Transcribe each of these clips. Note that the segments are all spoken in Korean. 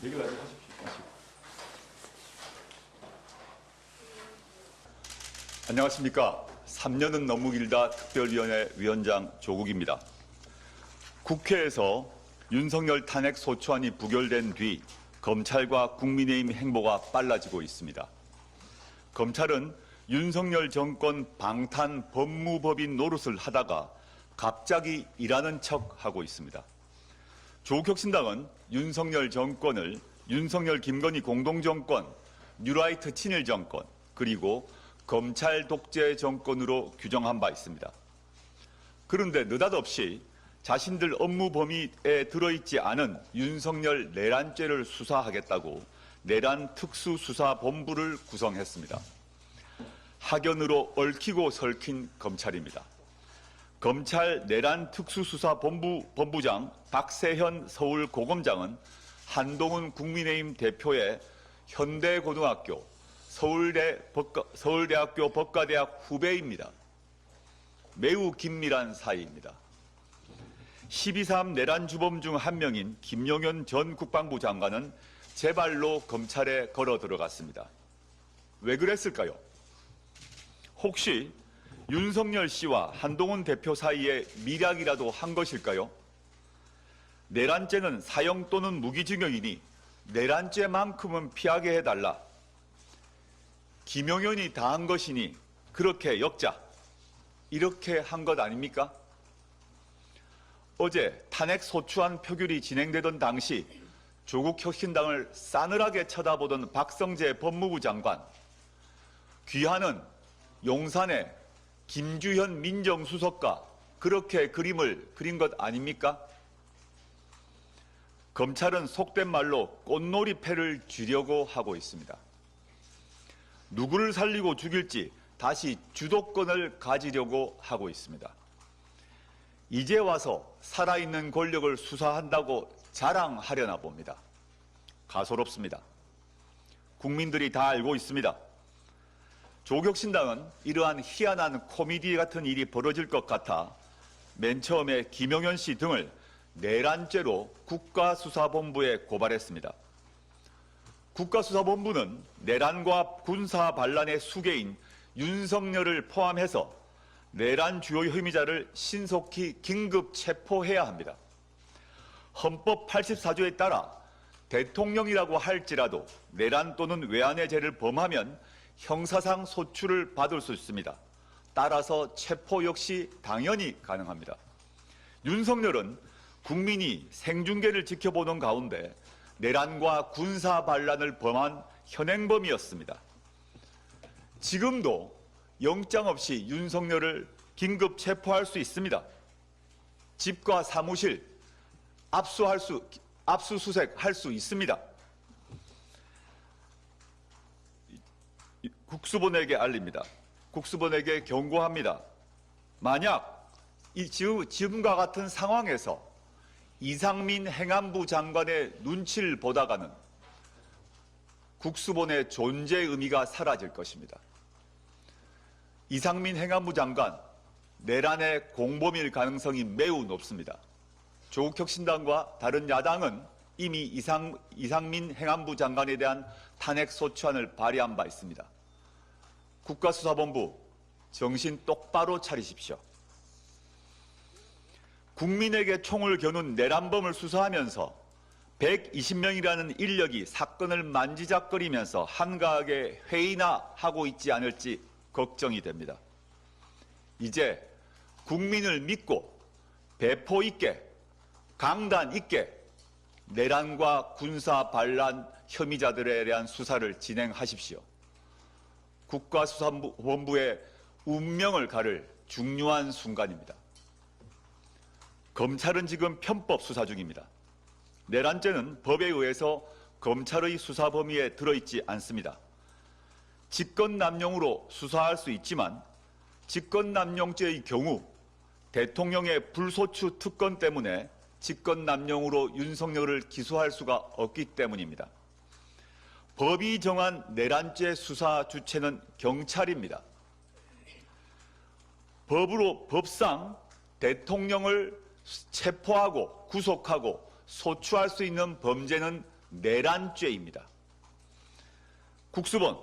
얘기를 아직 하십시오. 안녕하십니까. 3년은 너무 길다 특별위원회 위원장 조국입니다. 국회에서 윤석열 탄핵 소추안이 부결된 뒤 검찰과 국민의힘 행보가 빨라지고 있습니다. 검찰은 윤석열 정권 방탄 법무법인 노릇을 하다가 갑자기 일하는 척하고 있습니다. 조국혁신당은 윤석열 정권을 윤석열 김건희 공동정권, 뉴라이트 친일 정권, 그리고 검찰 독재 정권으로 규정한 바 있습니다. 그런데 느닷없이 자신들 업무 범위에 들어있지 않은 윤석열 내란죄를 수사하겠다고 내란 특수수사본부를 구성했습니다. 학연으로 얽히고 설킨 검찰입니다. 검찰 내란 특수수사본부장 박세현 서울고검장은 한동훈 국민의힘 대표의 현대고등학교, 서울대학교 법과대학 후배입니다. 매우 긴밀한 사이입니다. 12.3 내란 주범 중 한 명인 김용현 전 국방부 장관은 제 발로 검찰에 걸어 들어갔습니다. 왜 그랬을까요? 혹시 윤석열 씨와 한동훈 대표 사이에 밀약이라도 한 것일까요? 내란죄는 사형 또는 무기징역이니 내란죄만큼은 피하게 해달라. 김용현이 다 한 것이니 그렇게 역자. 이렇게 한 것 아닙니까? 어제 탄핵 소추안 표결이 진행되던 당시 조국 혁신당을 싸늘하게 쳐다보던 박성재 법무부 장관, 귀하는 용산의 김주현 민정수석과 그렇게 그림을 그린 것 아닙니까? 검찰은 속된 말로 꽃놀이패를 쥐려고 하고 있습니다. 누구를 살리고 죽일지 다시 주도권을 가지려고 하고 있습니다. 이제 와서 살아있는 권력을 수사한다고 자랑하려나 봅니다. 가소롭습니다. 국민들이 다 알고 있습니다. 조국혁신당은 이러한 희한한 코미디 같은 일이 벌어질 것 같아 맨 처음에 김용현 씨 등을 내란죄로 국가수사본부에 고발했습니다. 국가수사본부는 내란과 군사반란의 수괴인 윤석열을 포함해서 내란 주요 혐의자를 신속히 긴급 체포해야 합니다. 헌법 84조에 따라 대통령이라고 할지라도 내란 또는 외환의 죄를 범하면 형사상 소추를 받을 수 있습니다. 따라서 체포 역시 당연히 가능합니다. 윤석열은 국민이 생중계를 지켜보는 가운데 내란과 군사 반란을 범한 현행범이었습니다. 지금도 영장 없이 윤석열을 긴급 체포할 수 있습니다. 집과 사무실 압수수색할 수 있습니다. 국수본에게 알립니다. 국수본에게 경고합니다. 만약 지금과 같은 상황에서 이상민 행안부 장관의 눈치를 보다가는 국수본의 존재 의미가 사라질 것입니다. 이상민 행안부 장관, 내란의 공범일 가능성이 매우 높습니다. 조국혁신당과 다른 야당은 이미 이상민 행안부 장관에 대한 탄핵 소추안을 발의한 바 있습니다. 국가수사본부, 정신 똑바로 차리십시오. 국민에게 총을 겨눈 내란범을 수사하면서 120명이라는 인력이 사건을 만지작거리면서 한가하게 회의나 하고 있지 않을지 걱정이 됩니다. 이제 국민을 믿고 배포 있게, 강단 있게 내란과 군사 반란 혐의자들에 대한 수사를 진행하십시오. 국가수사본부의 운명을 가를 중요한 순간입니다. 검찰은 지금 편법 수사 중입니다. 내란죄는 법에 의해서 검찰의 수사 범위에 들어있지 않습니다. 직권남용으로 수사할 수 있지만 직권남용죄의 경우 대통령의 불소추 특권 때문에 직권남용으로 윤석열을 기소할 수가 없기 때문입니다. 법이 정한 내란죄 수사 주체는 경찰입니다. 법상 대통령을 체포하고 구속하고 소추할 수 있는 범죄는 내란죄입니다. 국수본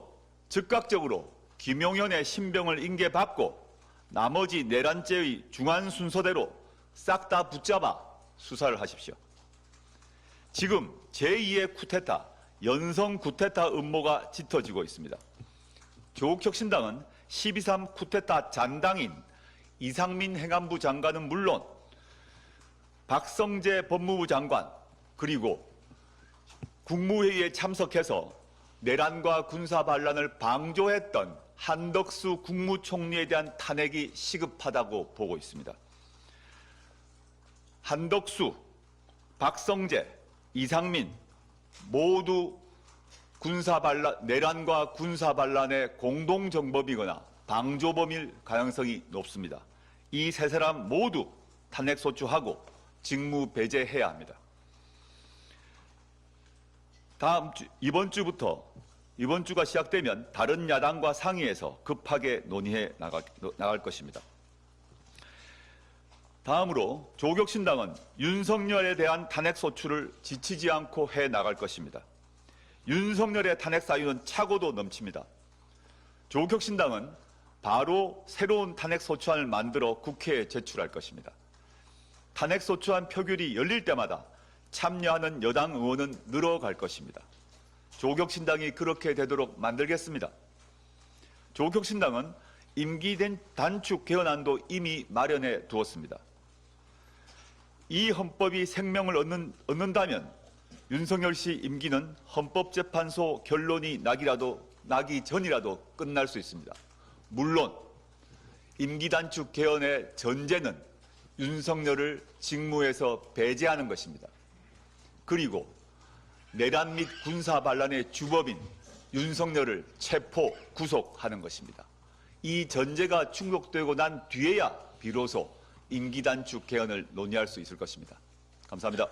즉각적으로 김용현의 신병을 인계받고 나머지 내란죄의 중한 순서대로 싹 다 붙잡아 수사를 하십시오. 지금 제2의 쿠데타, 연성 쿠데타 음모가 짙어지고 있습니다. 조국혁신당은 12.3 쿠데타 잔당인 이상민 행안부 장관은 물론 박성재 법무부 장관 그리고 국무회의에 참석해서 내란과 군사반란을 방조했던 한덕수 국무총리에 대한 탄핵이 시급하다고 보고 있습니다. 한덕수, 박성재, 이상민 모두 내란과 군사반란의 공동정범이거나 방조범일 가능성이 높습니다. 이 세 사람 모두 탄핵소추하고 직무 배제해야 합니다. 이번 주가 시작되면 다른 야당과 상의해서 급하게 논의해 나갈 것입니다. 다음으로 조국혁신당은 윤석열에 대한 탄핵소추를 지치지 않고 해 나갈 것입니다. 윤석열의 탄핵 사유는 차고도 넘칩니다. 조국혁신당은 바로 새로운 탄핵소추안을 만들어 국회에 제출할 것입니다. 탄핵소추안 표결이 열릴 때마다 참여하는 여당 의원은 늘어갈 것입니다. 조국혁신당이 그렇게 되도록 만들겠습니다. 조국혁신당은 임기 단축 개헌안도 이미 마련해 두었습니다. 이 헌법이 생명을 얻는다면 윤석열 씨 임기는 헌법재판소 결론이 나기 전이라도 끝날 수 있습니다. 물론 임기 단축 개헌의 전제는 윤석열을 직무에서 배제하는 것입니다. 그리고 내란 및 군사 반란의 주범인 윤석열을 체포, 구속하는 것입니다. 이 전제가 충족되고 난 뒤에야 비로소 임기 단축 개헌을 논의할 수 있을 것입니다. 감사합니다.